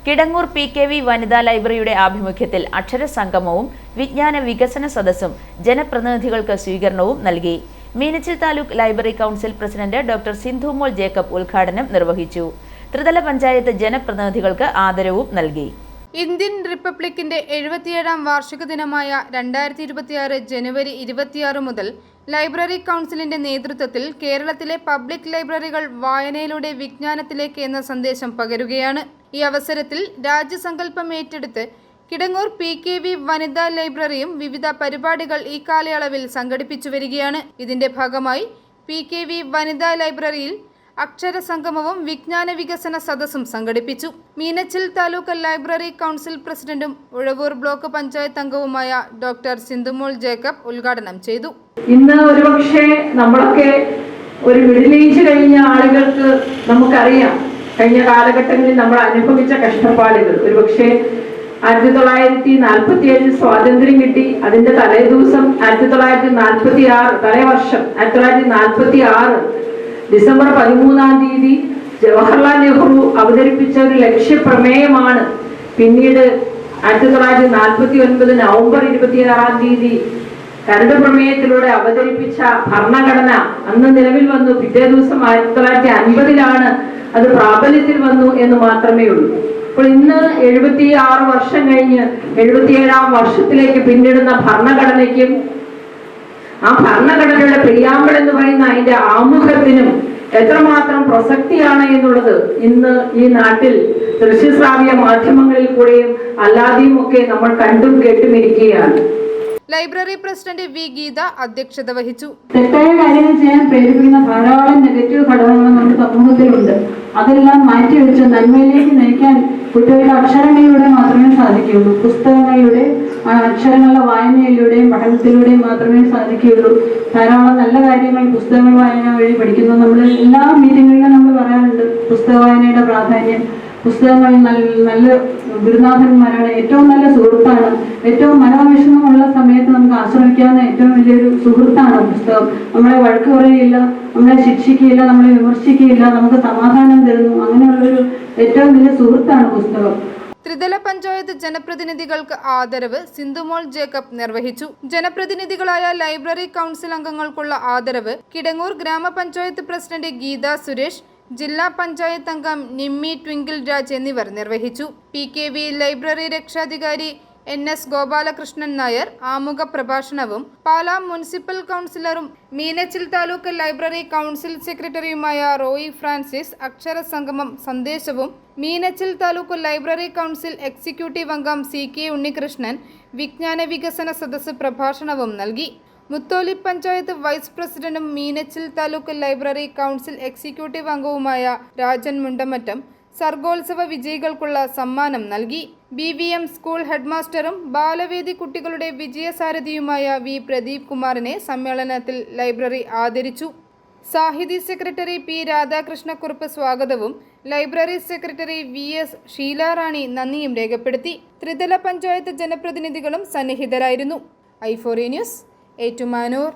Kidangoor PKV വനിതാ ലൈബ്രറിയുടെ ആഭിമുഖ്യത്തിൽ അക്ഷരസംഗമവും വിജ്ഞാന വികസന സദസ്സും ജനപ്രതിനിധികൾക്ക് സ്വീകരണവും നൽകി. Meenachil taluk library council president doctor Sindhumol Jacob ഉദ്ഘാടനം നിർവഹിച്ചു. ത്രിതല പഞ്ചായത്ത് ജനപ്രതിനിധികൾക്ക് ആദരവും നൽകി. ഇന്ത്യൻ റിപ്പബ്ലിക്കിന്റെ 77ാം വാർഷിക ദിനമായ 2026 ജനുവരി 26 മുതൽ ലൈബ്രറി കൗൺസിലിന്റെ നേതൃത്വത്തിൽ കേരളത്തിലെ പബ്ലിക് ലൈബ്രറികൾ വായനയിലൂടെ വിജ്ഞാനത്തിലേക്ക് എന്ന സന്ദേശം പകരുകയാണ്. ഈ അവസരത്തിൽ രാജ്യസങ്കല്പം ഏറ്റെടുത്ത് കിടങ്ങൂർ PKV വനിതാ ലൈബ്രറിയും വിവിധ പരിപാടികൾ ഈ കാലയളവിൽ സംഘടിപ്പിച്ചു വരികയാണ്. ഇതിന്റെ ഭാഗമായി PKV വനിതാ ലൈബ്രറിയിൽ അക്ഷരസംഗമവും വിജ്ഞാന വികസന സദസ്സും സംഘടിപ്പിച്ചു. മീനച്ചിൽ താലൂക്ക് ലൈബ്രറി കൗൺസിൽ പ്രസിഡന്റും ഉഴവൂർ ബ്ലോക്ക് പഞ്ചായത്ത് അംഗവുമായ ഡോക്ടർ സിന്ധുമോൾ ജേക്കബ് ഉദ്ഘാടനം ചെയ്തു. ഇന്ന് ഒരുപക്ഷെ നമ്മളൊക്കെ ഒരു മിഡിൽ ഏജ് കഴിഞ്ഞ ആളുകൾക്ക് നമുക്കറിയാം കഴിഞ്ഞ കാലഘട്ടങ്ങളിൽ നമ്മൾ അനുഭവിച്ച കഷ്ടപ്പാടുകൾ. ഒരുപക്ഷെ 1947 സ്വാതന്ത്ര്യം കിട്ടി. അതിന്റെ തലേദിവസം 1946 തലേവർഷം 1946 ഡിസംബർ 13-ാം തീയതി ജവഹർലാൽ നെഹ്റു അവതരിപ്പിച്ച ഒരു ലക്ഷ്യപ്രമേയമാണ് പിന്നീട് 1949 നവംബർ 26-ാം തീയതി കരട് പ്രമേയത്തിലൂടെ അവതരിപ്പിച്ച ഭരണഘടന അന്ന് നിലവിൽ വന്നു. പിറ്റേ ദിവസം 1950-ലാണ് അത് പ്രാബല്യത്തിൽ വന്നു എന്ന് മാത്രമേ ഉള്ളൂ. അപ്പോൾ ഇന്ന് 76 വർഷം കഴിഞ്ഞ് 77ാം വർഷത്തിലേക്ക് പിന്നിടുന്ന ഭരണഘടനയ്ക്കും ആ ഭരണഘടനയുടെ പ്രിയാമ്പിൾ എന്ന് പറയുന്ന അതിന്റെ ആമുഖത്തിനും എത്രമാത്രം പ്രസക്തിയാണ് എന്നുള്ളത് ഇന്ന് ഈ നാട്ടിൽ ദൃശ്യശ്രാവ്യ മാധ്യമങ്ങളിൽ കൂടെയും അല്ലാതെയും ഒക്കെ നമ്മൾ കണ്ടും കേട്ടുമിരിക്കുകയാണ്. Library president V. ഗീത അധ്യക്ഷത വഹിച്ചു. തെറ്റായ കാര്യങ്ങൾ ചെയ്യാൻ പ്രേരിപ്പിക്കുന്ന ധാരാളം നെഗറ്റീവ് ഘടകങ്ങൾ നമ്മുടെ സമൂഹത്തിലുണ്ട്. അതെല്ലാം മാറ്റിവെച്ച് നന്മയിലേക്ക് നയിക്കാൻ കുട്ടികളുടെ അക്ഷരങ്ങളിലൂടെ മാത്രമേ സാധിക്കുകയുള്ളൂ. പുസ്തകങ്ങളിലൂടെ അക്ഷരങ്ങളുടെ വായനയിലൂടെയും പഠനത്തിലൂടെയും മാത്രമേ സാധിക്കുകയുള്ളൂ. ധാരാളം നല്ല കാര്യങ്ങൾ പുസ്തകങ്ങൾ വായന വഴി പഠിക്കുന്നു. നമ്മൾ എല്ലാ മീറ്റിങ്ങുകളിലും നമ്മൾ പറയാറുണ്ട് പുസ്തക വായനയുടെ പ്രാധാന്യം. പുസ്തകങ്ങൾ നല്ല ഗുരുനാഥന്മാരാണ്, ഏറ്റവും നല്ല സുഹൃത്താണ്. ഏറ്റവും മനോവിഷമമുള്ള സമയത്ത് നമുക്ക് ആശ്രയിക്കാവുന്ന ഏറ്റവും വലിയൊരു സുഹൃത്താണ് പുസ്തകം. നമ്മളെ വഴക്ക് പറയുകയില്ല, നമ്മളെ ശിക്ഷിക്കുകയില്ല, നമ്മളെ വിമർശിക്കുകയില്ല, നമുക്ക് സമാധാനം തരുന്നു. അങ്ങനെയുള്ളൊരു ഏറ്റവും വലിയ സുഹൃത്താണ് പുസ്തകം. ത്രിതല പഞ്ചായത്ത് ജനപ്രതിനിധികൾക്ക് ആദരവ് സിന്ധുമോൾ ജേക്കബ് നിർവഹിച്ചു. ജനപ്രതിനിധികളായ ലൈബ്രറി കൗൺസിൽ അംഗങ്ങൾക്കുള്ള ആദരവ് കിടങ്ങൂർ ഗ്രാമപഞ്ചായത്ത് പ്രസിഡന്റ് ഗീത സുരേഷ്, ജില്ലാ പഞ്ചായത്ത് അംഗം നിമ്മി ട്വിങ്കിൾ രാജ് എന്നിവർ നിർവഹിച്ചു. PKV ലൈബ്രറി രക്ഷാധികാരി NS ഗോപാലകൃഷ്ണൻ നായർ ആമുഖ പ്രഭാഷണവും പാലാ മുനിസിപ്പൽ കൗൺസിലറും മീനച്ചിൽ താലൂക്ക് ലൈബ്രറി കൗൺസിൽ സെക്രട്ടറിയുമായ റോയി ഫ്രാൻസിസ് അക്ഷരസംഗമം സന്ദേശവും Meenachil taluk library council executive അംഗം CK ഉണ്ണികൃഷ്ണൻ വിജ്ഞാന വികസന സദസ്സ് പ്രഭാഷണവും നൽകി. മുത്തോലി പഞ്ചായത്ത് വൈസ് പ്രസിഡന്റും Meenachil taluk library council executive അംഗവുമായ രാജൻ മുണ്ടമറ്റം സർഗോത്സവ വിജയികൾക്കുള്ള സമ്മാനം നൽകി. BVM സ്കൂൾ ഹെഡ്മാസ്റ്ററും ബാലവേദി കുട്ടികളുടെ വിജയസാരഥിയുമായ V. പ്രദീപ് കുമാറിനെ സമ്മേളനത്തിൽ ലൈബ്രറി ആദരിച്ചു. Sahithi secretary P. രാധാകൃഷ്ണക്കുറുപ്പ് സ്വാഗതവും ലൈബ്രറി സെക്രട്ടറി VS ഷീലാറാണി നന്ദിയും രേഖപ്പെടുത്തി. ത്രിതല പഞ്ചായത്ത് ജനപ്രതിനിധികളും സന്നിഹിതരായിരുന്നു. i4A news Ettumanoor.